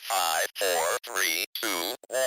5, 4, 3, 2, 1.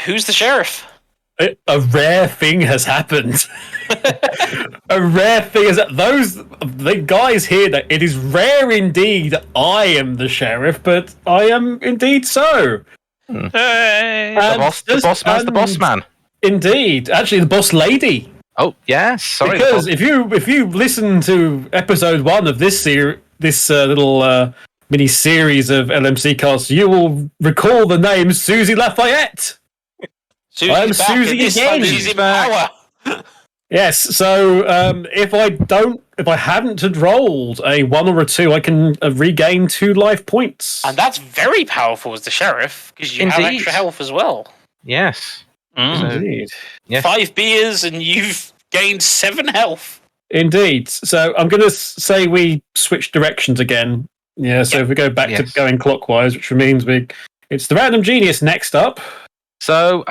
Who's the sheriff? A rare thing has happened. A rare thing is that the guys here, that it is rare indeed I am the sheriff, but I am indeed so. Hey. The boss man's the boss man. Indeed. Actually, the boss lady. Oh, yes. Sorry. Because if you listen to episode 1 of this series, this little mini series of LMC casts, you will recall the name Susie Lafayette. I'm Susie again. She's in power. Yes. So if I hadn't had rolled a 1 or a 2, I can regain 2 life points. And that's very powerful as the sheriff because you have extra health as well. Yes. Indeed. Yes. 5 beers and you've gained 7 health. Indeed. So I'm going to say we switch directions again. Yeah. So if we go back to going clockwise, which means it's the random genius next up. So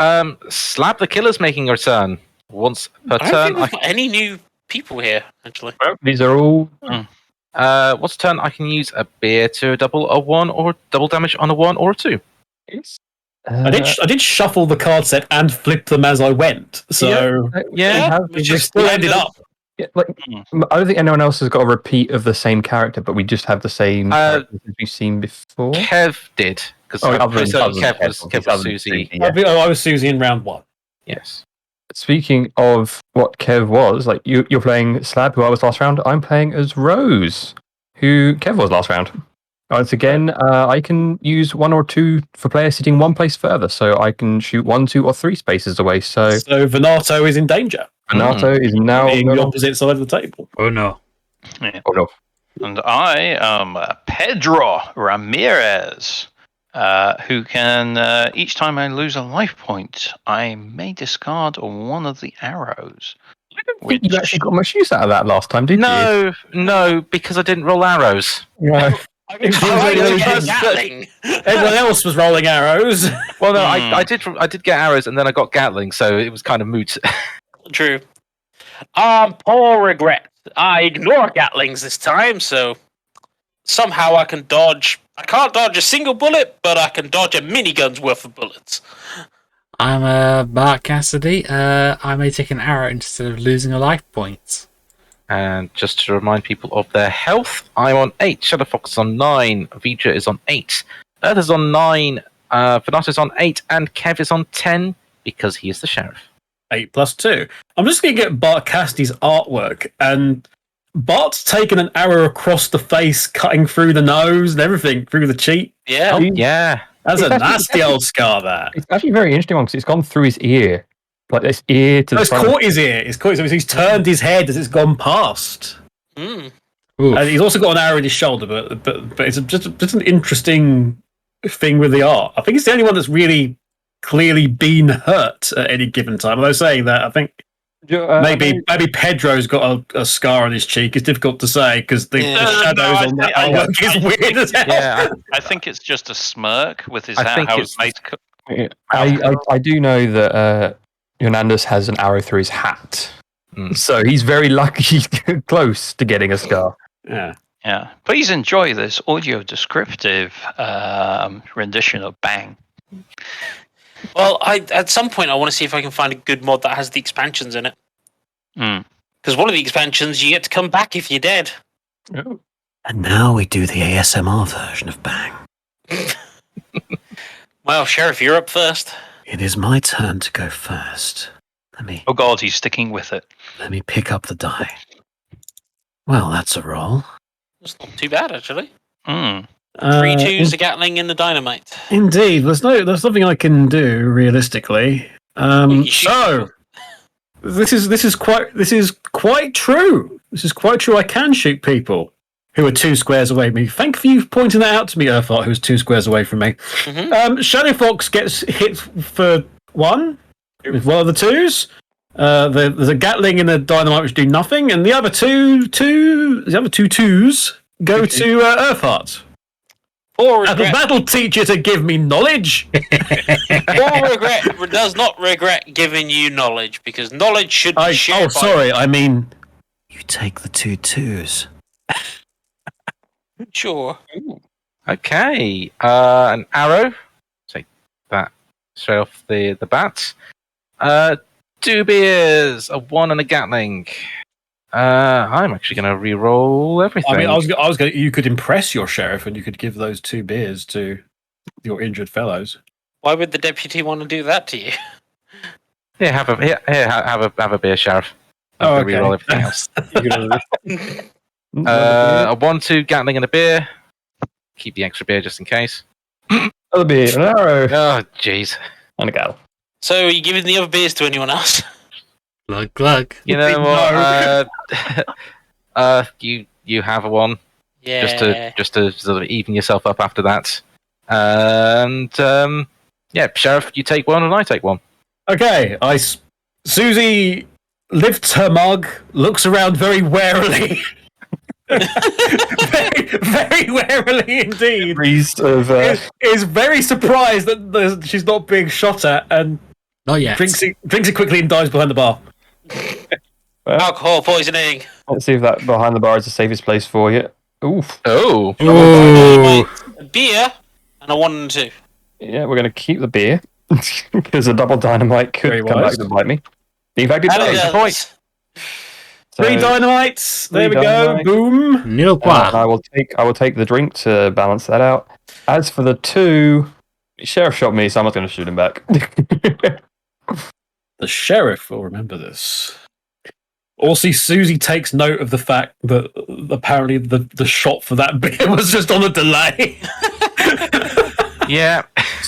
Slab the Killer's making a return once per I don't turn. think we've got any new people here, actually. Well, these are all. Once a turn, I can use a beer to double a 1 or double damage on a 1 or a 2. I did shuffle the card set and flip them as I went. So We still ended up. Yeah, like, I don't think anyone else has got a repeat of the same character, but we just have the same characters as we've seen before. Kev did. Because Kev was Susie. Yeah. I was Susie in round 1. Yes. Speaking of what Kev was, like you're playing Slab, who I was last round. I'm playing as Rose, who Kev was last round. Once again, I can use 1 or 2 for players sitting 1 place further, so I can shoot 1, 2, or 3 spaces away. So Vanato is in danger. Vanato is now being the opposite side of the table. Oh no. Yeah. Oh no. And I am Pedro Ramirez, who can, each time I lose a life point, I may discard 1 of the arrows. I don't think you actually got much use out of that last time, did you? No, because I didn't roll arrows. No. Gatling. Everyone else was rolling arrows. Well, no, I did get arrows, and then I got Gatling, so it was kind of moot. True. Poor regret. I ignore Gatlings this time, so somehow I can dodge. I can't dodge a single bullet, but I can dodge a minigun's worth of bullets. I'm Mark Cassidy. I may take an arrow instead of losing a life point. And just to remind people of their health, I'm on 8, Shadowfox is on 9, Vija is on 8, Earth is on 9, Vanato is on 8, and Kev is on 10 because he is the sheriff. 8 plus 2. I'm just going to get Bart Cassidy's artwork, and Bart's taken an arrow across the face, cutting through the nose and everything, through the cheek. Yeah. Oh, yeah. That's a nasty old scar, that. It's actually a very interesting one because it's gone through his ear. Like this ear to the It's front. caught his ear. He's turned his head as it's gone past. Mm. And he's also got an arrow in his shoulder, but it's just an interesting thing with the art. I think it's the only one that's really clearly been hurt at any given time. Although saying that, I think maybe Pedro's got a scar on his cheek. It's difficult to say because the shadows on that artwork is weird as hell. Yeah, I think it's just a smirk with his I think how it's- it's made. I do know that Hernandez has an arrow through his hat. Mm. So he's very lucky close to getting a scar. Yeah. Yeah. Please enjoy this audio descriptive rendition of Bang. Well, at some point I want to see if I can find a good mod that has the expansions in it. Mm. Because one of the expansions, you get to come back if you're dead. Oh. And now we do the ASMR version of Bang. Well, Sheriff, you're up first. It is my turn to go first. Oh God, he's sticking with it. Let me pick up the die. Well, that's a roll. It's not too bad, actually. Mm. 3 2s, a Gatling, and the dynamite. Indeed, there's nothing I can do realistically. You shoot So this is quite true. This is quite true. I can shoot people who are 2 squares away from me. Thank you for you pointing that out to me, Earthart, who's 2 squares away from me. Mhm. Shadow Fox gets hit for 1 with one of the 2s. There's a Gatling and a dynamite which do nothing, and the other two 2s go to Earthart. Poor And regret. that'll teach you to give me knowledge. Poor regret does not regret giving you knowledge because knowledge should be shared. I mean, you take the 2 2s. Sure. Okay, an arrow. Take that straight off the bat. 2 beers, a 1 and a Gatling. I'm actually going to re-roll everything. I mean, I was going. You could impress your sheriff, and you could give those 2 beers to your injured fellows. Why would the deputy want to do that to you? Here, have a beer, Sheriff. I'm Oh, gonna re-roll everything else. Another A 1-2 Gatling and a beer. Keep the extra beer just in case. beer, another beer, an arrow, Oh, jeez. and a gal. So are you giving the other beers to anyone else? Glug glug. You know what? You have a one Yeah. just to sort of even yourself up after that. And yeah, Sheriff, you take one and I take one. Okay, Susie lifts her mug, looks around very warily. very warily indeed. Priest of Is very surprised that she's not being shot at, and Not yet. drinks it quickly and dives behind the bar. Alcohol poisoning. let's see if that behind the bar is the safest place for you. Oof. Oh, Ooh. A beer and a 1 and 2. Yeah, we're gonna keep the beer because a double dynamite could Very come wise. back to bite me. In fact, it And it does. does. So, 3 dynamites. There we Three go. dynamite. Boom. Nil and point. I will take the drink to balance that out. As for the 2, Sheriff shot me, so I'm not going to shoot him back. The sheriff will remember this. Also, Susie takes note of the fact that apparently the shot for that beer was just on a delay. yeah.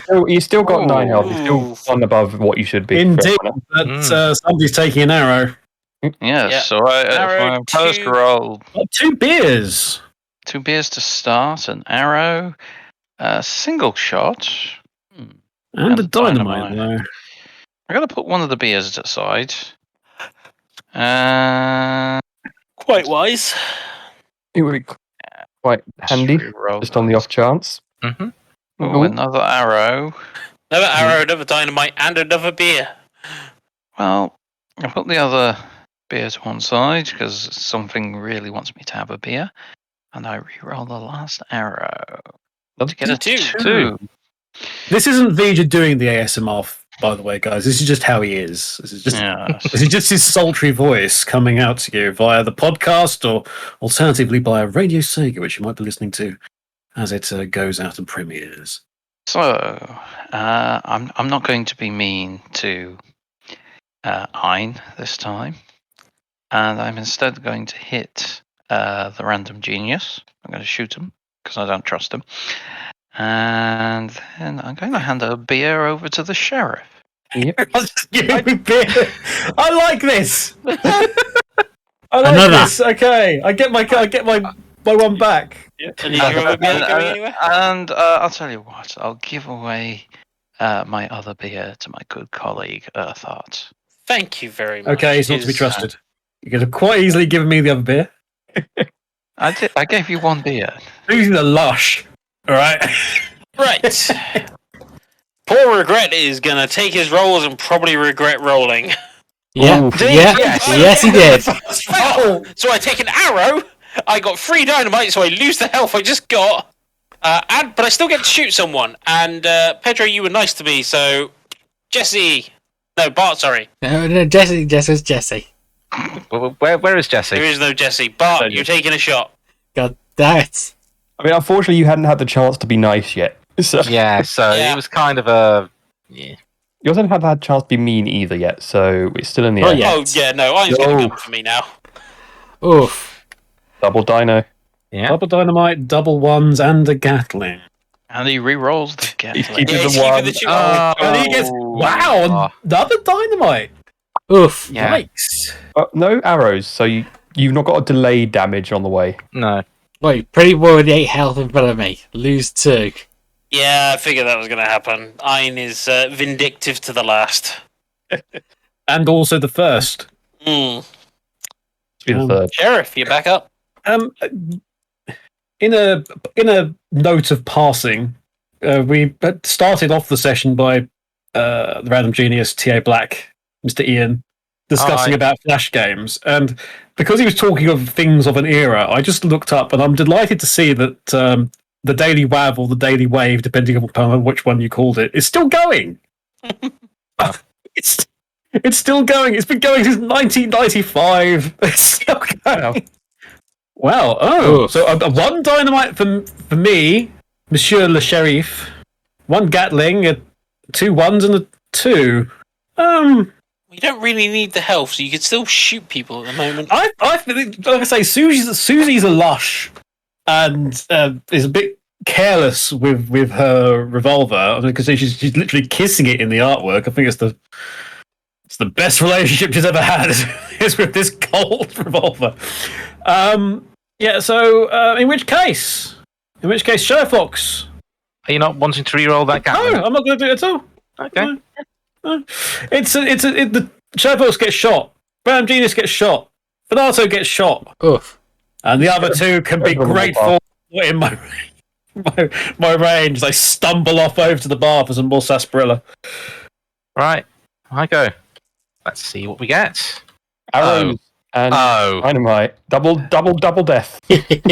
So you still got 9 health. You're Ooh. still one above what you should be. Indeed. But somebody's taking an arrow. Yes, Yeah. so I, Arrow, for my first two. roll, Got 2 beers. 2 beers to start, an arrow, a single shot. And And a dynamite, dynamite. though. I'm going to put one of the beers aside. Quite wise. It would be quite handy, just on the off chance. Mm-hmm. Oh, Ooh. another arrow. Another arrow, another dynamite, and another beer. Well, I put the other beer to one side because something really wants me to have a beer. And I re-roll the last arrow to get a 2. 2. This isn't Vija doing the ASMR, by the way, guys. This is just how he is. This is just Yes. This is just his sultry voice coming out to you via the podcast, or alternatively by a Radio Sega, which you might be listening to as it goes out and premieres. So, I'm not going to be mean to Ein this time, and I'm instead going to hit the random genius. I'm going to shoot him because I don't trust him, and then I'm going to hand a beer over to the sheriff. Yep. I'll just give him beer. I like this. I like Another. this. Okay, I get my one back. And is your other beer going anywhere? And I'll tell you what, I'll give away my other beer to my good colleague Earthart. Thank you very much. Okay, he's not to be Is- trusted. You could have quite easily given me the other beer. I gave you one beer. Using the lush. All right. Right. Poor Regret is going to take his rolls and probably regret rolling. Yeah. Ooh. Yeah. Yes, he did. Well, so I take an arrow. I got 3 dynamite, so I lose the health I just got. But I still get to shoot someone. And Pedro, you were nice to me, so Jesse. No, Bart, sorry. No, Jesse's Jesse. Where is Jesse? There is no Jesse. Bart, you're taking a shot. God damn it. I mean, unfortunately, you hadn't had the chance to be nice yet. So Yeah, so Yeah. it was kind of a. Yeah. you also haven't had a chance to be mean either yet. So it's still in the Oh, air. yeah. Oh, yeah, no, Iron's going to No. come for me now. Oof. Double dino. Yeah. Double dynamite, double ones, and a Gatling. And he re-rolls the He's Gatling. keeping Yeah, the he's keeping one. the 2. And he gets wow, another dynamite. Oof. Yeah. Yikes. No arrows, so you've not got a delayed damage on the way. No. Wait, pretty boy with the 8 health in front of me. Lose 2. Yeah, I figured that was going to happen. Iron is vindictive to the last. And also the first. Mm. Be the Um, third. Sheriff, you back up? In a note of passing, we had started off the session by the random genius TA Black, Mr. Ian, discussing Hi. about flash games, and because he was talking of things of an era, I just looked up, and I'm delighted to see that the Daily WAV or the Daily Wave, depending upon which one you called it, is still going. It's still going. It's been going since 1995. It's still going. Wow. Oh, Oof. so a 1 dynamite for me, Monsieur Le Sheriff. 1 Gatling, 2 1s and a 2. Well, You don't really need the health, so you can still shoot people at the moment. I think, like I say, Susie's a lush and is a bit careless with her revolver. Because she's literally kissing it in the artwork. I think it's the best relationship she's ever had is with this cold revolver. Yeah. So in which case, Shadow Fox. Are you not wanting to re-roll that Gatling? No, I'm not going to do it at all. Okay. The Shadow Fox gets shot. Brown Genius gets shot. Vanato gets shot. Oof. And the other two can be grateful in my range. They stumble off over to the bar for some more sarsaparilla. Right. I go. Let's see what we get. Arrows and dynamite. Double death.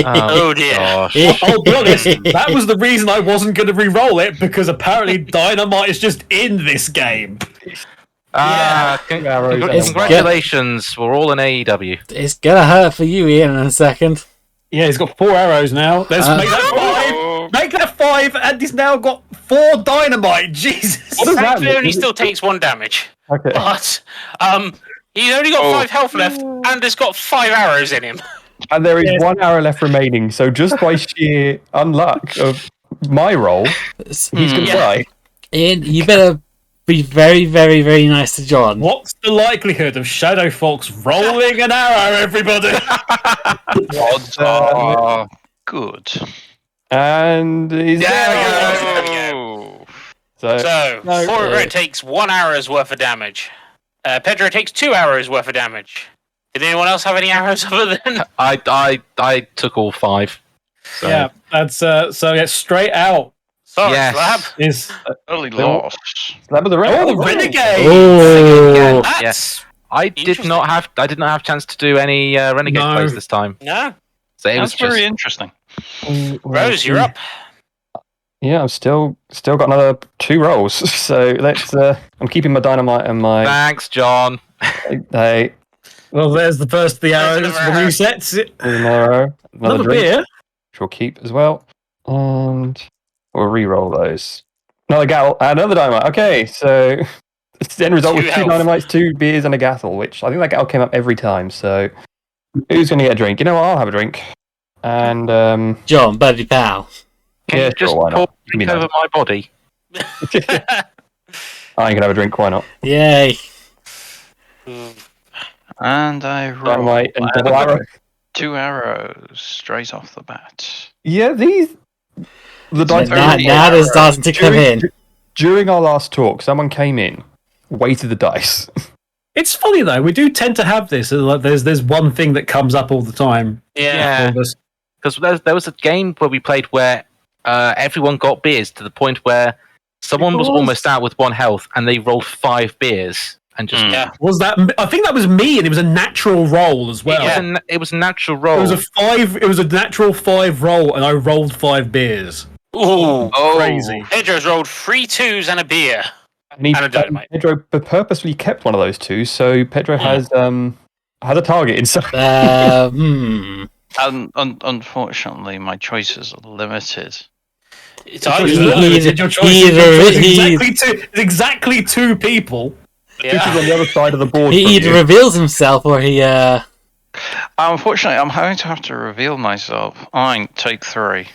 Oh dear. Gosh. I'll be honest, that was the reason I wasn't going to re-roll it, because apparently dynamite is just in this game. Congratulations. We're all in AEW. It's gonna hurt for you, Ian, in a second. Yeah, he's got 4 arrows now. Let's make that 5. Make that 5, and he's now got 4 dynamite. Jesus. What does that Thankfully, mean? only still takes 1 damage. Okay. But he's only got 5 health left, and has got 5 arrows in him. And there is 1 arrow left remaining, so just by sheer unluck of my roll, he's going to die. Ian, you better be very, very, very nice to John. What's the likelihood of Shadow Fox rolling an arrow, everybody? Odds are good. And he's There we go. So, Regret takes 1 arrow's worth of damage. Pedro takes 2 arrows worth of damage. Did anyone else have any arrows other than? I took all 5. So. Yeah, that's straight out. Sorry, Yes. Slab. Is Early lost. Slab of the Red. oh, the Renegade! Oh, That's Yes. I did not have a chance to do any Renegade No. plays this time. no. So it was That's just very interesting. Rose, you're up. Yeah, I've still got another 2 rolls. So let's. I'm keeping my dynamite and my. thanks, John. Hey, Well, there's the first of the arrows. There's The another arrow. resets. another Another drink, beer. which we'll keep as well, and we'll re-roll those. Another another dynamite. Okay, so it's the end result with 2 2 health. dynamites, 2 beers, and a gattle. Which I think that gattle came up every time. So who's going to get a drink? You know what? I'll have a drink. And John, buddy pal. Can Yeah, you just sure, why not? pour Give me drink over my body? I can have a drink. Why not? Yay. And I roll Dynamite and double arrow. 2 arrows straight off the bat. Yeah, the dice. Now they're starting to come in. During our last talk, someone came in, weighted the dice. It's funny though. We do tend to have this. Like, there's one thing that comes up all the time. Yeah. All of us. Because there was a game where we played where everyone got beers to the point where someone was almost out with 1 health and they rolled 5 beers and just. Yeah. Was that? I think that was me, and it was a natural roll as well. Yeah. It was a natural roll. It was a 5. It was a natural 5 roll, and I rolled 5 beers. Ooh. Crazy. Pedro's rolled 3 2s and a beer. And he, And a dynamite. Pedro purposefully kept one of those 2, so Pedro has a target inside. And unfortunately, my choices are limited. It's Your choice is exactly 2 people. This is on the other side of the board. He from either you. reveals himself or he Unfortunately, I'm going to have to reveal myself. Take 3.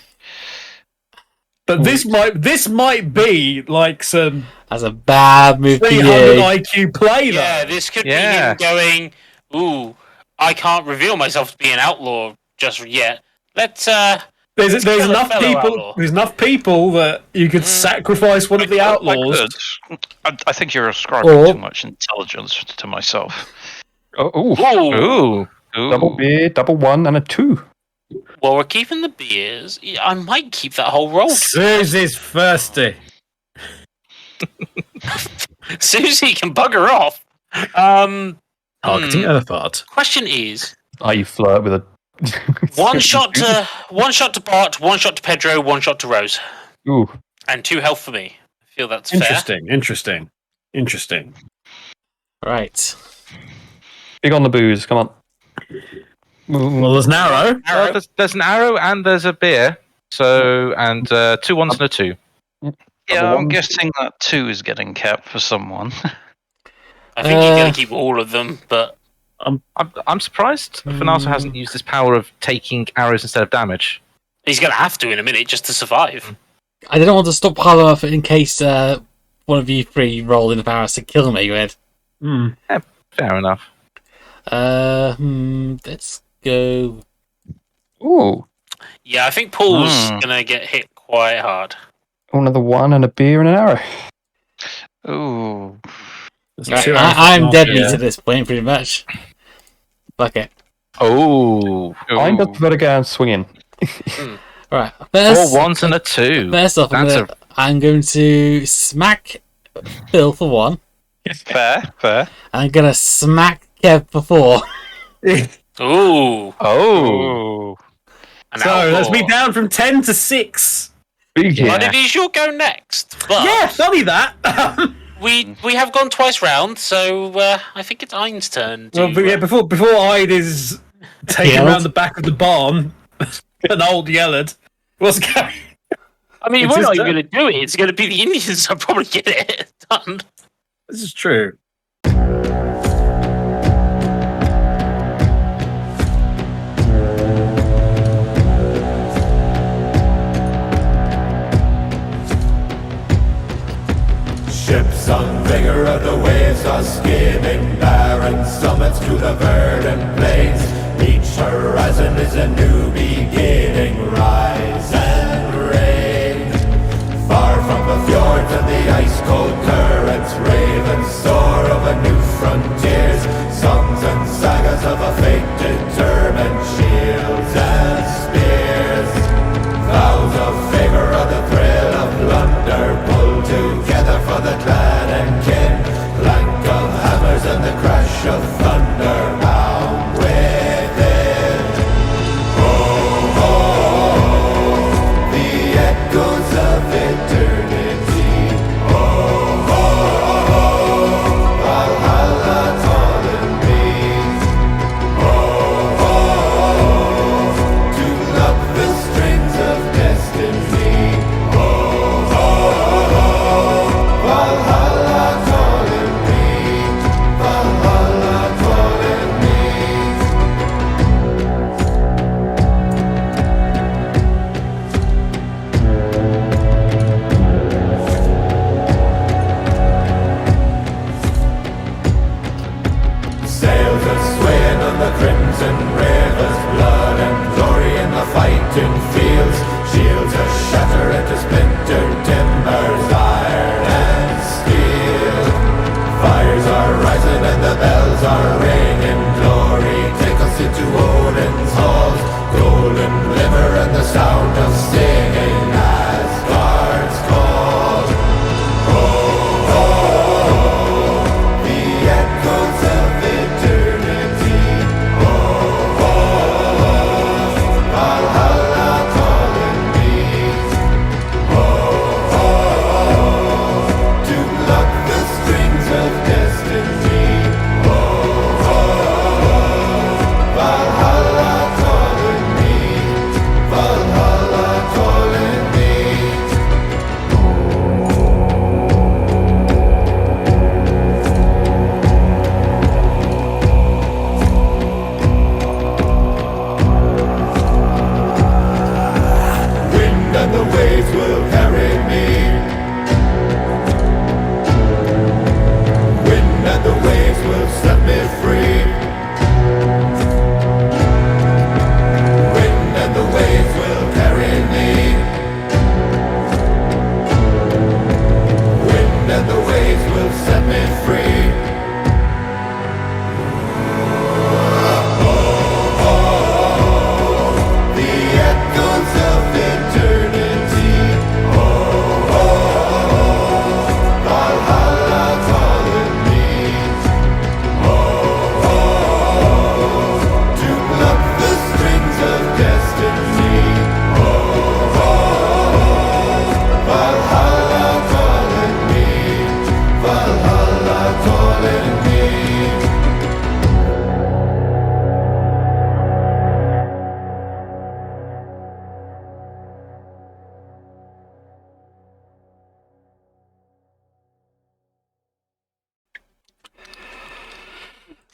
But this might be like some has a bad move for 300 you. IQ play though. Yeah, this could Yeah. be him going, ooh, I can't reveal myself to be an outlaw just yet. Let's There's kill a enough fellow people. outlaw. There's enough people that you could sacrifice one of the outlaws. I think you're ascribing Or- too much intelligence to myself. Oh, ooh. Ooh. Ooh. Double beer, double 1, and a 2. Well, we're keeping the beers. I might keep that whole roll. Susie's thirsty. Susie can bugger off. Targeting Earthart. Question is, You flirt with a. one shot to Bart, 1 shot to Pedro, 1 shot to Rose, Ooh. and 2 health for me. I feel that's fair. Interesting. Right. Big on the booze, come on. Well, there's an arrow. Arrow. There's an arrow and there's a beer. So, and 2 1s and a 2. Yeah, I'm guessing that 2 is getting kept for someone. I think you're going to keep all of them, but I'm surprised Vanato hasn't used his power of taking arrows instead of damage. he's going to have to in a minute just to survive. I didn't want to stop Harlow off in case one of you three rolled in the powers to kill me with. Yeah, fair enough. Let's go. Ooh, Yeah, I think Paul's going to get hit quite hard. another one and a beer and an arrow. Ooh. There's 2 arrows I'm left, deadly yeah. to this point, pretty much. Fuck it. Oh, I'm just going to go and swing in. Right. 4 First, 1s and a 2. first off, I'm going to smack Bill for 1. Fair. I'm going to smack Kev for 4. Ooh. Oh. An So outlaw. that's me down from 10 to 6. But it is your go next. But Yeah, funny that. we have gone twice round, so I think it's Ein's turn. Well, but yeah, before Ide is taken Yelled. around the back of the barn, an old Yellard. What's going? I mean, It's we're his not even turn. going to do it. It's going to be the Indians that probably get it done. This is true. Ships on vigor of the waves are skimming barren summits to the verdant plains. Each horizon is a new beginning. Rise and reign. Far from the fjords and the ice-cold currents, ravens soar over new frontiers. Songs and sagas of a fate determined, shields and spears. Vows of favor or the thrill of plunder, pull together for the clan and kin. Clank of hammers and the crash of thunder, bound within. Oh, oh, oh.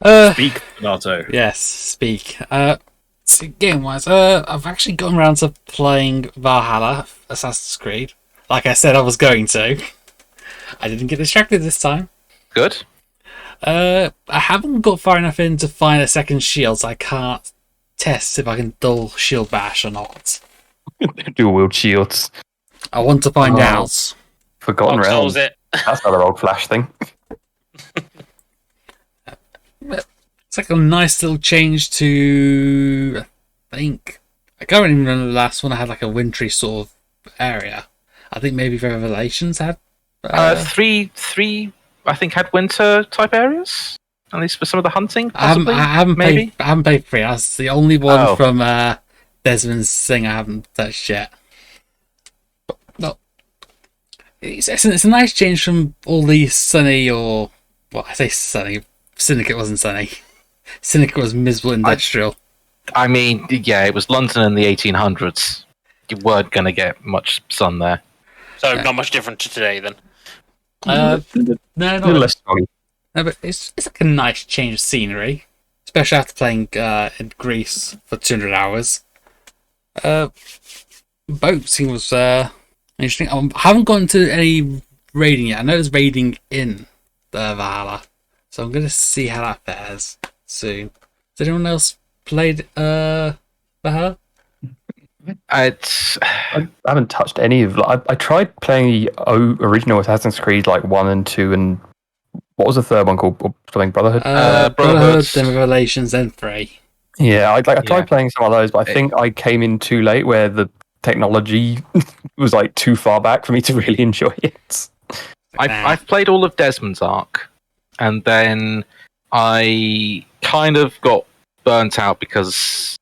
Speak, Vanato. Yes, speak. So game-wise, I've actually gotten around to playing Valhalla, Assassin's Creed. Like I said I was going to. I didn't get distracted this time. Good. I haven't got far enough in to find a second shield, so I can't test if I can dual shield bash or not. Dual wield shields. I want to find Oh. out. Forgotten Dark Souls Realms. it. That's another old Flash thing. It's like a nice little change to, I think, I can't even remember the last one. I had like a wintry sort of area. I think maybe Revelations had. Three, I think, had winter type areas. At least for some of the hunting, possibly. I haven't maybe. played 3. That's the only one Oh. from Desmond's thing I haven't touched yet. But, no, it's a nice change from all these sunny or I say sunny. Syndicate wasn't sunny. Syndicate was miserable industrial. I mean, yeah, it was London in the 1800s. You weren't going to get much sun there. So not much different to today then. No, little not less foggy. no, but it's like a nice change of scenery, especially after playing in Greece for 200 hours. Boating was interesting. I haven't gone to any raiding yet. I know there's raiding in the Valhalla, so I'm going to see how that fares soon. Has anyone else played Valhalla? I haven't touched any of. I tried playing the original Assassin's Creed, like 1 and 2, and what was the third one called? Or something Brotherhood. Brotherhood, then Revelations, then 3. Yeah, I tried Yeah. playing some of those, but I think I came in too late, where the technology was like too far back for me to really enjoy it. I've played all of Desmond's arc, and then I kind of got burnt out because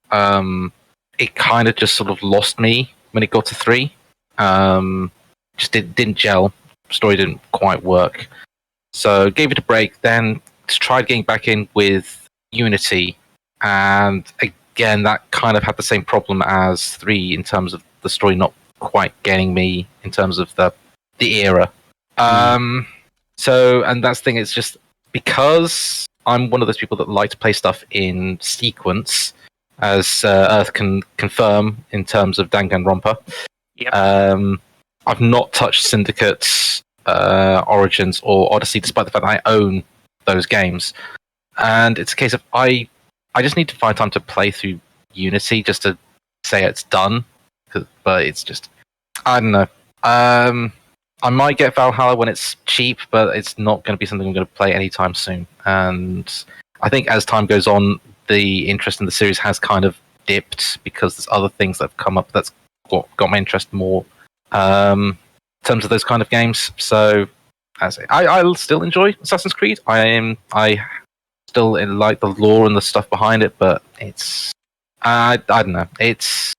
it kind of just sort of lost me when it got to 3. Just didn't gel. Story didn't quite work. So gave it a break, then tried getting back in with Unity, and again that kind of had the same problem as 3 in terms of the story not quite getting me in terms of the era. So, and that's the thing, it's just because I'm one of those people that like to play stuff in sequence, as Earth can confirm in terms of Danganronpa. Yep. I've not touched Syndicate's Origins or Odyssey, despite the fact that I own those games. And it's a case of I just need to find time to play through Unity just to say it's done. But it's just, I don't know. I might get Valhalla when it's cheap, but it's not going to be something I'm going to play anytime soon. And I think as time goes on, the interest in the series has kind of dipped because there's other things that have come up that's got my interest more in terms of those kind of games. So I'll still enjoy Assassin's Creed. I still like the lore and the stuff behind it, but it's I don't know. It's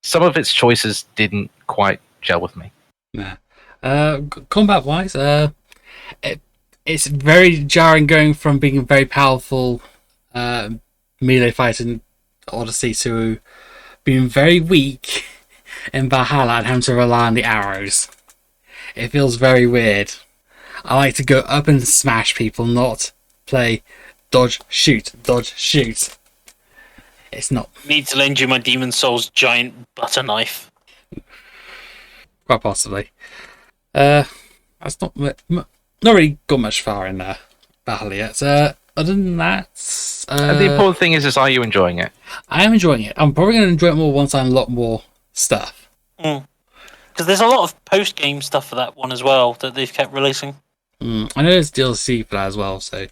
some of its choices didn't quite gel with me. Nah. Combat wise, it's very jarring going from being a very powerful melee fighter in Odyssey to being very weak in Valhalla and having to rely on the arrows. It feels very weird. I like to go up and smash people, not play dodge, shoot, dodge, shoot. It's not Need to lend you my Demon Souls giant butter knife. quite possibly. That's not really got much far in Valhalla yet. Other than that, And the important thing is are you enjoying it? I am enjoying it. I'm probably going to enjoy it more once I unlock more stuff. Because there's a lot of post-game stuff for that one as well that they've kept releasing. I know there's DLC for that as well, so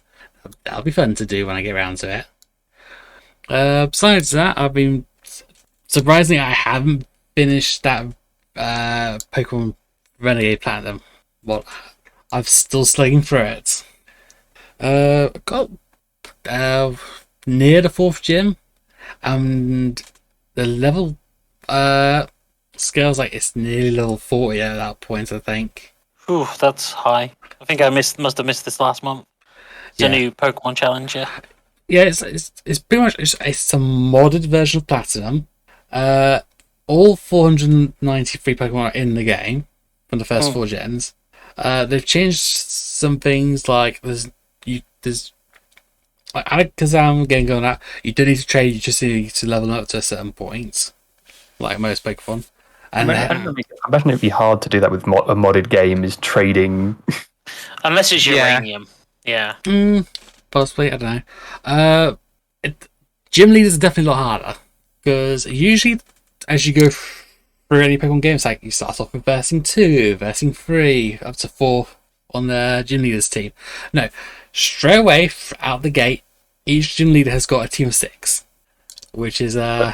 that'll be fun to do when I get around to it. Besides that, I've been surprisingly I haven't finished that Pokémon Renegade Platinum. Well, I'm still slugging through it. Got near the 4th gym, and the level scale's like it's nearly level 40 at that point, I think. Whew, that's high. I think I must have missed this last month. It's Yeah. a new Pokemon challenge, yeah. Yeah, it's pretty much it's a modded version of Platinum. All 493 Pokemon are in the game from the first 4 gens. They've changed some things like there's because I'm getting going out. You don't need to trade. You just need to level up to a certain point, like most Pokemon. And I imagine it'd be hard to do that with a modded game. Is trading. Unless it's Yeah. uranium. Yeah. Possibly, I don't know. Gym leaders are definitely a lot harder because usually, as you go through any Pokemon game, it's like you start off with versing 2, versing 3, up to 4 on the gym leaders team. No, straight away out the gate, each gym leader has got a team of 6, which is No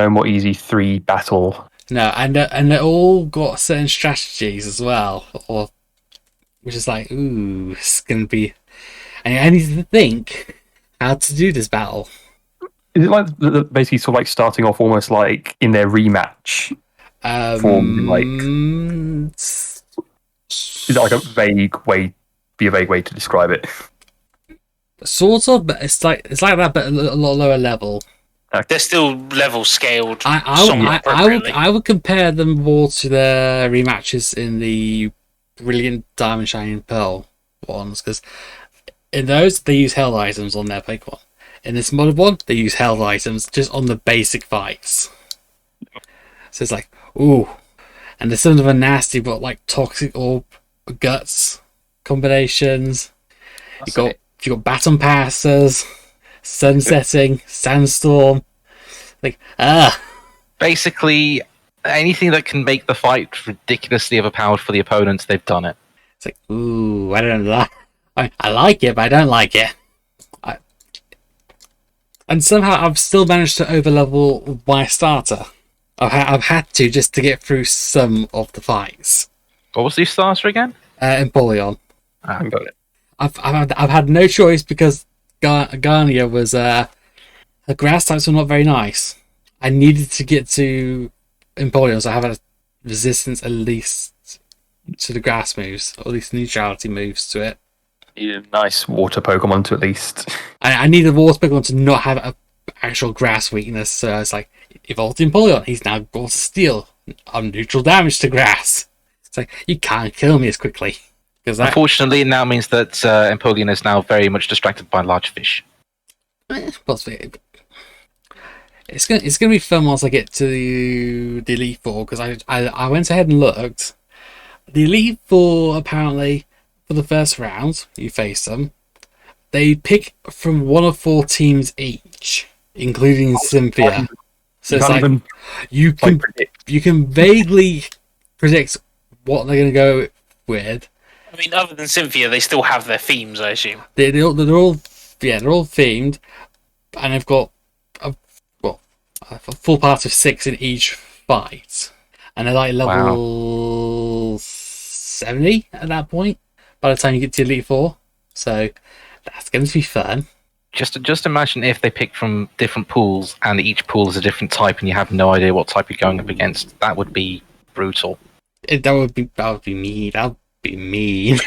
more easy 3 battle. no, and they all got certain strategies as well, which is like, ooh, it's gonna be. And I need to think how to do this battle. Is it like basically sort of like starting off almost like in their rematch form? Like, is it like a vague way to describe it? Sort of, but it's like that, but a lot lower level. They're still level scaled. I would compare them more to the rematches in the Brilliant Diamond Shining Pearl ones, because in those they use held items on their Pokemon. In this modded one, they use held items just on the basic fights. So it's like, ooh, and there's some of them are nasty, but like Toxic Orb, Guts combinations. You got Baton Passers, Sunsetting, Sandstorm. Like, Basically, anything that can make the fight ridiculously overpowered for the opponents, they've done it. it's like, ooh, I don't know. I like it, but I don't like it. And somehow I've still managed to overlevel my starter. I've had to just to get through some of the fights. What was the starter again? Empoleon. Ah, got it. I've had no choice because Garnia was her grass types were not very nice. I needed to get to Empoleon, so I have a resistance at least to the grass moves, or at least neutrality moves to it. A nice water Pokemon to at least. I need a water Pokemon to not have an actual grass weakness, so it's like, evolved Empoleon, he's now got Steel, on neutral damage to grass. It's like, you can't kill me as quickly. Unfortunately, it now means that Empoleon is now very much distracted by large fish. Possibly. It's gonna be fun once I get to the Elite Four, because I went ahead and looked. The Elite Four, apparently, for the first round, you face them, they pick from 1 of 4 teams each, including Cynthia. So it's like you can vaguely predict what they're gonna go with. I mean, other than Cynthia, they still have their themes, I assume. They're all themed, and they've got a full part of 6 in each fight, and they're like level 70 at that point by the time you get to Elite Four. So that's going to be fun. Just imagine if they pick from different pools, and each pool is a different type, and you have no idea what type you're going up against. That would be brutal. That would be mean. That would be mean.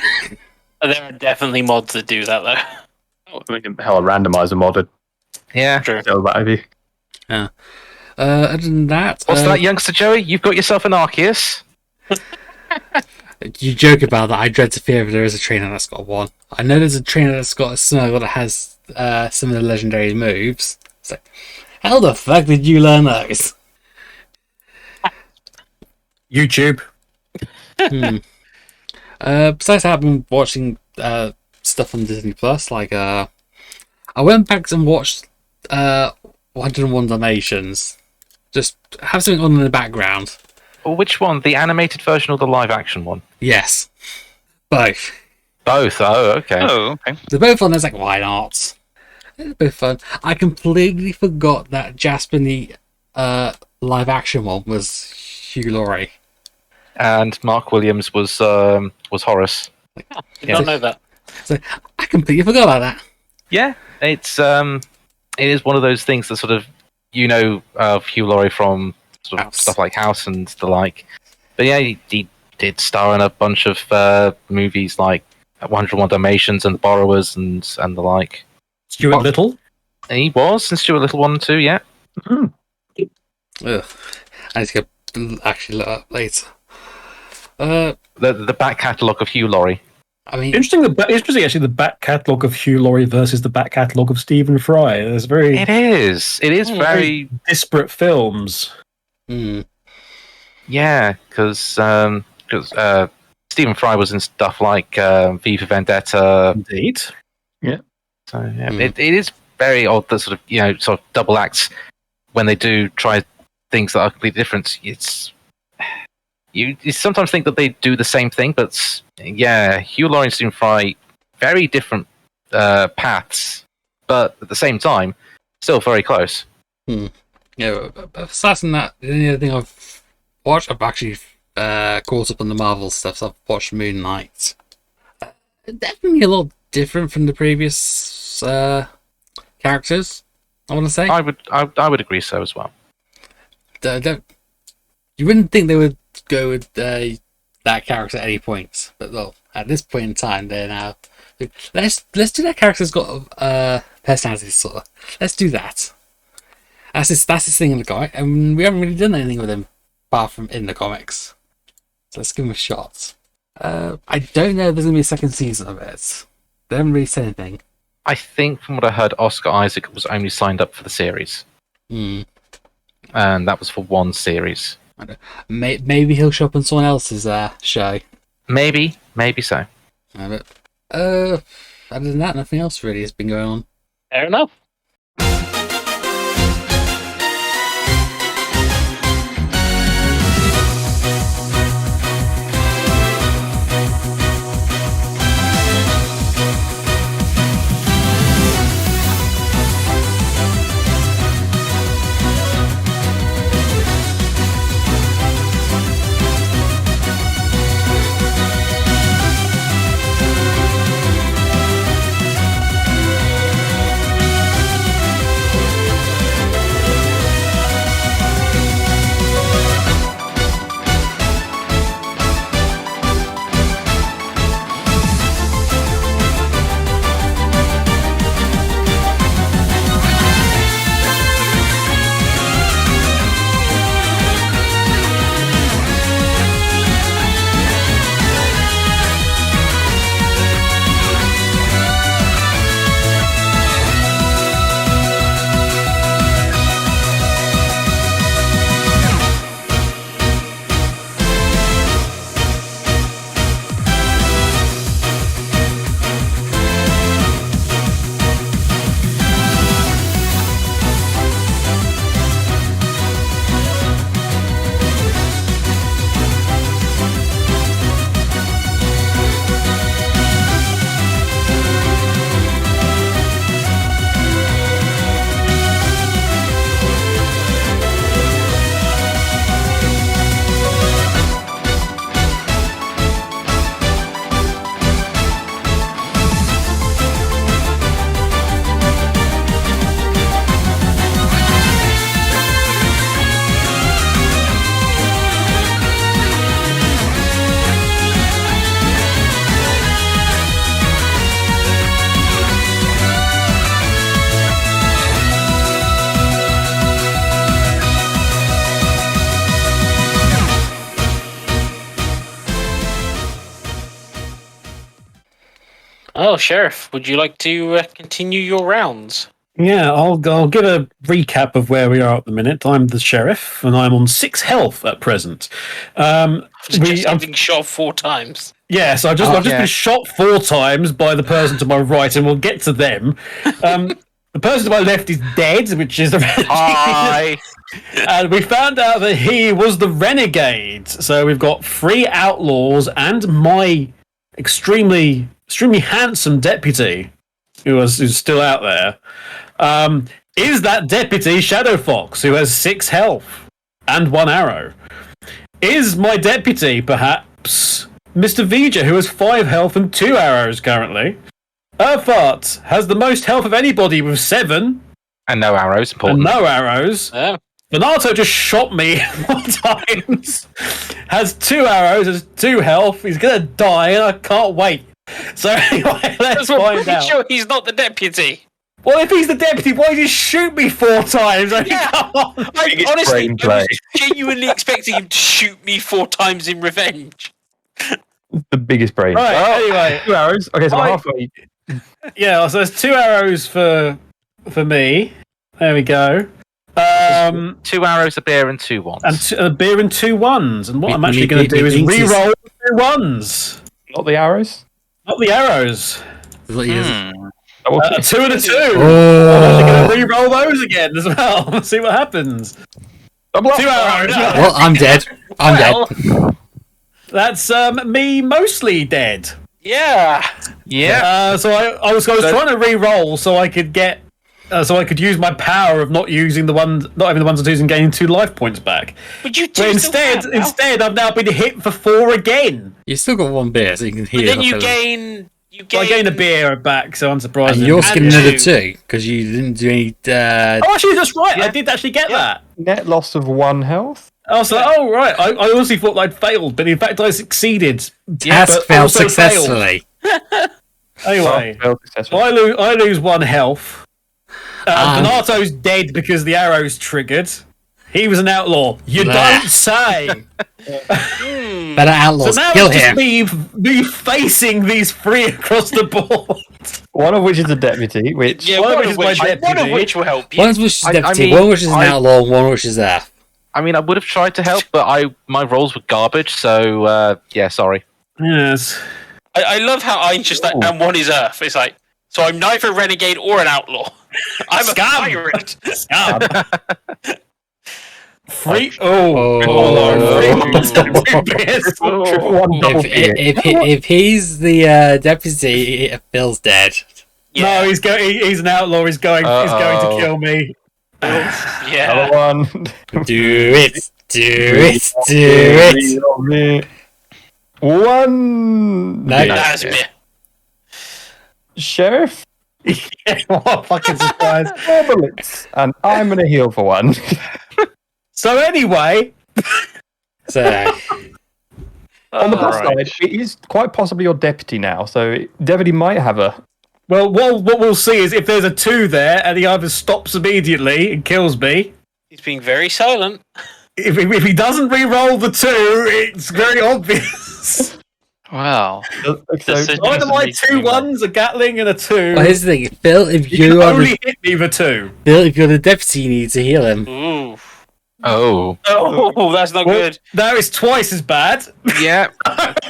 There are definitely mods that do that, though. Hell, a randomizer modded. Yeah. True. Tell that maybe. Yeah. Other than that, What's that, youngster Joey? You've got yourself an Arceus. You joke about that. I dread to fear if there is a trainer that's got one. I know there's a trainer that's got a Sinnoh that has some of the legendary moves. It's like, how the fuck did you learn those? YouTube. Besides that, I've been watching stuff on Disney Plus. Like, I went back and watched 101 Dalmatians. Just have something on in the background. Well, which one? The animated version or the live action one? Yes, both. Both. Oh, okay. Oh, okay. They're both fun. It's like, why not? They're both fun. I completely forgot that Jasper in the live action one was Hugh Laurie. And Mark Williams was Horace. Did not know that. So I completely forgot about that. Yeah, it is one of those things that sort of of Hugh Laurie from sort of House. stuff like House and the like. But yeah, he did star in a bunch of movies like 101 Dalmatians and The Borrowers and the like. Stuart Little. He was in Stuart Little 1 and 2, yeah. Ugh. I need to go actually look up later. The back catalogue of Hugh Laurie. I mean, Interesting actually the back catalogue of Hugh Laurie versus the back catalogue of Stephen Fry. There's very It is very disparate films. hmm. yeah, because Stephen Fry was in stuff like V for Vendetta. Indeed. So yeah, it is very odd that sort of double acts when they do try things that are completely different. You sometimes think that they do the same thing, but yeah, Hugh Laurie and Stephen Fry, very different paths, but at the same time, still very close. Yeah, but aside from that, the only other thing I've watched, I've actually caught up on the Marvel stuff. So I've watched Moon Knight. Definitely a lot different from the previous characters. I want to say. I would agree so as well. You wouldn't think they would go with that character at any point, but well, at this point in time, they're now. Let's do that character's got personality disorder. Let's do that. That's his thing in the comic, and we haven't really done anything with him apart from in the comics. So let's give him a shot. I don't know if there's gonna be a second season of it. They haven't really said anything. I think from what I heard, Oscar Isaac was only signed up for the series, and that was for one series. Maybe he'll show up on someone else's show. Maybe so. But other than that, nothing else really has been going on. Fair enough. Oh, Sheriff, would you like to continue your rounds? Yeah, I'll give a recap of where we are at the minute. I'm the sheriff, and I'm on 6 health at present. I'm being shot 4 times. Yes, I've just been shot 4 times by the person to my right, and we'll get to them. The person to my left is dead, which is the Hi. And we found out that he was the renegade. So we've got 3 outlaws and my extremely handsome deputy, who's still out there. Is that deputy Shadow Fox, who has 6 health and 1 arrow? Is my deputy perhaps Mr. Vija, who has 5 health and 2 arrows currently? Urfart has the most health of anybody with 7. And no arrows, important. And no arrows. Yeah. Vanato just shot me 4 times. Has 2 arrows, has 2 health. He's going to die, and I can't wait. So anyway, let's find out. Sure he's not the deputy. Well, if he's the deputy, why did he shoot me 4 times? I mean, Yeah. come on. I was genuinely expecting him to shoot me 4 times in revenge. The biggest brain. Right. Anyway, 2 arrows. Okay, so I- halfway. yeah. So there's 2 arrows for me. There we go. 2 arrows, a beer, and 2 wands. And a beer and 2 ones. And what I'm actually Me- going to me- do is me thinks he's- re-roll 2 ones, Not the arrows. not the arrows. That's what he is. That was- A 2 and a 2. I'm Oh. actually going to re-roll those again as well. See what happens. Double up. 2 arrows. Well, I'm dead. I'm dead. That's me mostly dead. Yeah. Yeah. So I was trying to re-roll so I could get. So I could use my power of not having the ones and twos and gaining 2 life points back. But you But two instead, I've now been hit for 4 again. You still got 1 beer, so you can heal. But then you off gain. So I gained a beer back, so unsurprising. And yours getting another 2. 2 because you didn't do any. Oh, actually, that's right. I did actually get that. Net loss of 1 health. I was like, oh right. I honestly thought I'd failed, but in fact I succeeded. Task but failed also successfully. Anyway, Failed successfully. I lose 1 health. Vanato's dead because the arrow's triggered. He was an outlaw. You Nah. don't say. Better outlaws. So now Kill it's just him. me facing these 3 across the board. One of which is a deputy, which Yeah, One of one which of is my which deputy. will help you. One which is I deputy, mean, one which is an outlaw, and one which is there. I mean, I would have tried to help, but my rolls were garbage, so yeah, sorry. Yes. I love how I'm just like, and one is Earth. It's like, so I'm neither a renegade or an outlaw. I'm a Scum. pirate. Free. Oh. triple one double beer. If he's the deputy, Phil's dead. No, he's an outlaw. He's going to kill me. Yeah. Another one. Do it. Do it. Do it. 1 No, beer. That's me. Sheriff. What a fucking surprise. 4 bullets. And I'm going to heal for 1. So anyway, So, On the plus Alright. side, it is quite possibly your deputy now, so deputy might have a. well, what we'll see is if there's a 2 there, and he either stops immediately and kills me. He's being very silent. If he doesn't re-roll the 2, it's very obvious. Well, So, Decision. Either my 2 ones, a Gatling and a 2. well, here's the thing, Phil. If You you can are only hit me with 2. Phil, if you're the deputy, you need to heal him. Ooh. Oh. Oh, that's not Well, good. now it's twice as bad. Yeah.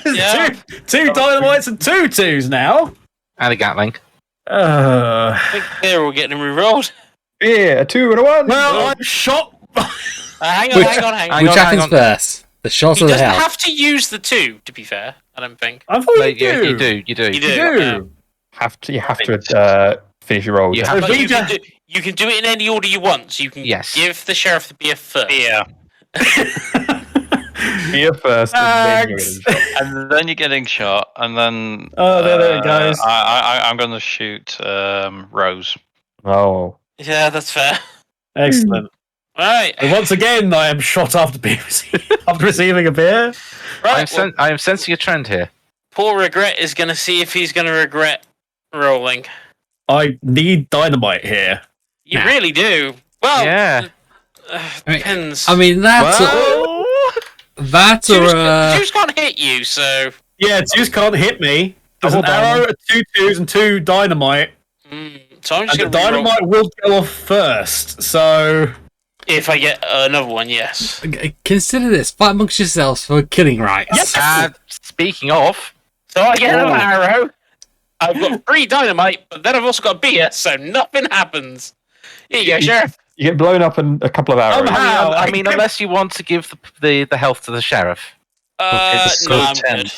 Yeah. two dynamites and 2 2s now. And a Gatling. Uh, I think they're all getting re-rolled. yeah, a 2 and a 1. well, I'm shot. Hang on. Which hang happens on. first? The shot He or the doesn't hell? have to use the 2, to be fair. I don't think. I thought No, you yeah, do. you do. You do. You do. You have to finish your roll. You So have if But we you can do it in any order you want. So you can Yes. give the sheriff the beer first. yeah. Here first. And then Thanks. you're getting shot. And then you're getting shot, and then. Oh, there it goes. I'm going to shoot Rose. Oh. Yeah, that's fair. Excellent. Right. And once again, I am shot after receiving a beer. Right. Well, I am sensing a trend here. Poor Regret is going to see if he's going to regret rolling. I need dynamite here. You Nah. really do. Well, Yeah. depends. I mean, that's or Twos can't hit you, so. Yeah, 2s can't hit me. There's an Double arrow, 2 2s, and 2 dynamite. So I'm just And going the to dynamite will go off first. So If I get another one, yes. consider this: fight amongst yourselves for killing rights. Speaking of, So I get another arrow. I've got 3 dynamite, but then I've also got beer, so nothing happens. Here you go, Sheriff. You get blown up in a couple of arrows. I mean, unless you want to give the health to the sheriff. No, I'm good.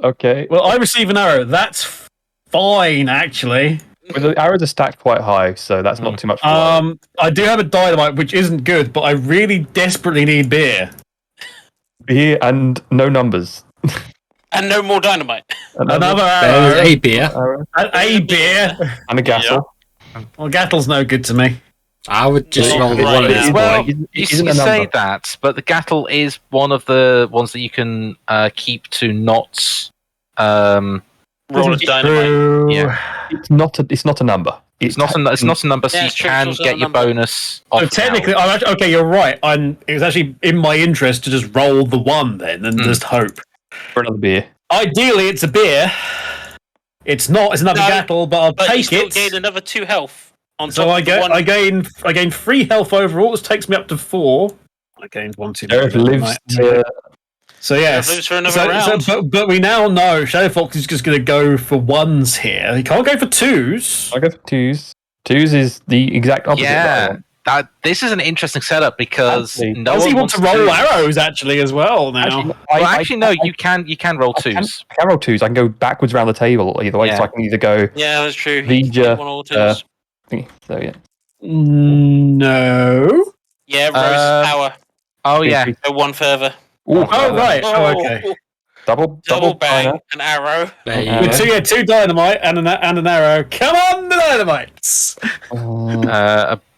Okay. well, I receive an arrow. That's fine, actually. Well, the arrows are stacked quite high, so that's not too much. For I do have a dynamite, which isn't good, but I really desperately need beer. beer and no numbers. And no more dynamite. Another There's arrow. a beer. arrow A beer. and a gasol. Well, Gattle's no good to me. I would just Yeah, roll the right. one at this Well, point. you Isn't a say number. that, but the Gattle is one of the ones that you can keep to not. Roll a dynamite. Yeah. It's not a number. It's not a number, so Yeah, you it's true, can it's also get a your number. bonus. So Off technically, now. I'm actually, okay, you're right. It was actually in my interest to just roll the 1 then and just hope. for another beer. Ideally, it's a beer. It's not. It's another No, battle, but I'll But you take still it. gain another 2 health on top So I of the one. gain 3 health overall. This takes me up to 4. I gained 1, 2, Sheriff 3, lives to So yes, lives for another round. but we now know Shadow Fox is just going to go for 1s here. He can't go for 2s. I go for 2s. 2s is the exact opposite. of what I Yeah, want. this is an interesting setup because Actually, no Does one he want wants to roll 2s. arrows actually as well now? No, you can roll I can 2s. roll 2s. I can go backwards around the table either way, Yeah. so I can either go. Yeah, that's true. Vija, One or twos. So yeah. No. Yeah, Rose's power. Oh yeah, Go 1 further. Ooh, Oh right. Oh okay. double bang, diner. an arrow. There you Uh, go. So 2 dynamite and an arrow. Come on, the dynamites.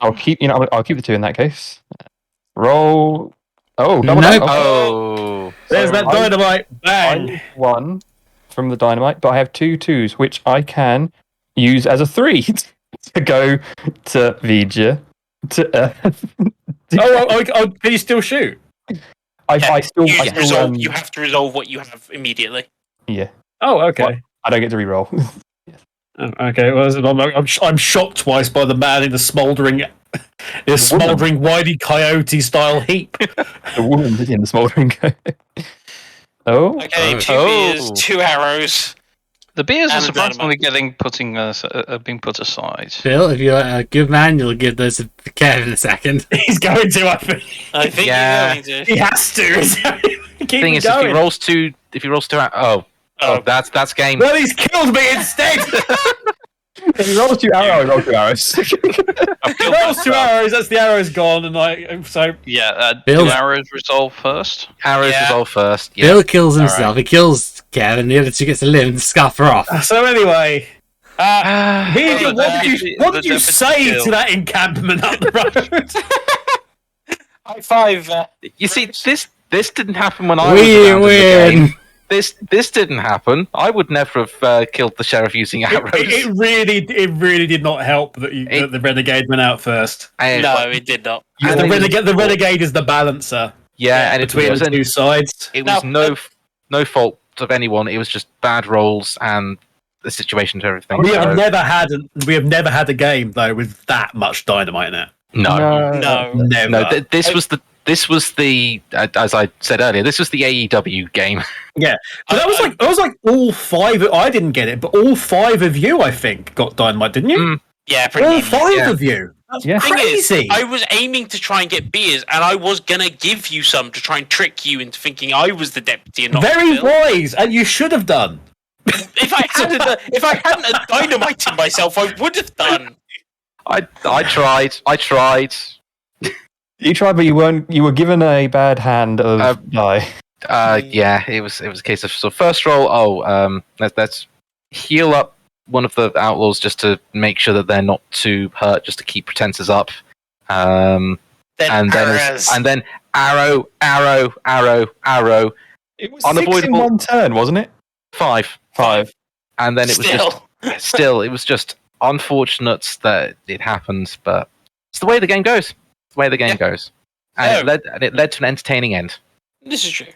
I'll keep. I'll keep the 2 in that case. Roll. Oh, double. Nope. Okay. oh, There's So that I- dynamite. I Bang. lose 1 from the dynamite, but I have 2 2s, which I can use as a 3 to go to Vija. Can you still shoot? I still You have to resolve what you have immediately. yeah. Oh, okay. What? I don't get to reroll. Oh, okay. Well, I'm shocked twice by the man in the smouldering wily coyote style heap. The wound in the smouldering. Oh. Okay, 2 Oh. beers, 2 arrows. The beers are And surprisingly being put aside. Phil, if you're a good man, you'll give those to Kev in a second. He's going to. I think I think Yeah. you're going he to. has to. Keep thing him is, if going. he rolls 2, that's game. Well, he's killed me instead. If you roll 2 arrows, I roll 2 arrows. He rolls 2 arrows. That's the arrow's gone, and so Yeah, Bill- do arrows resolve first? Arrows Yeah. resolve first. Yeah. Phil kills himself. He kills Kev, and the other 2 gets to live and scupper off. so anyway. Vija, the what did you deputy say kill. to that encampment up the road? High 5. You see, this didn't happen when I was We around in the win. game. This didn't happen. I would never have killed the sheriff using arrows. It really did not help that that the renegade went out first. And- No, it did not. and The it was- renegade is the balancer yeah, and it between was the 2 sides. it was No, no fault of anyone. It was just bad rolls and the situation to everything. We So, have never had a game though with that much dynamite in it. No. Never. No, this was the as I said earlier, this was the AEW game. But that was like all 5. I didn't get it, but all 5 of you, I think, got dynamite, didn't you? Mm. Yeah, pretty All much. 5 Yeah. of you. That's Yeah. Thing is, crazy. I was aiming to try and get beers, and I was gonna give you some to try and trick you into thinking I was the deputy and not Very Phil. wise, and you should have done. If I hadn't dynamited myself, I would have done. I tried. You tried, but you weren't. You were given a bad hand of die. Yeah, it was a case of first roll. Let's heal up one of the outlaws just to make sure that they're not too hurt, just to keep pretenses up. And then arrow. It was Unavoidable. 6 in 1 turn, wasn't it? 5, and then it was it was just unfortunate that it happened, but it's the way the game goes. It's the way the game goes, and it led to an entertaining end. This is true.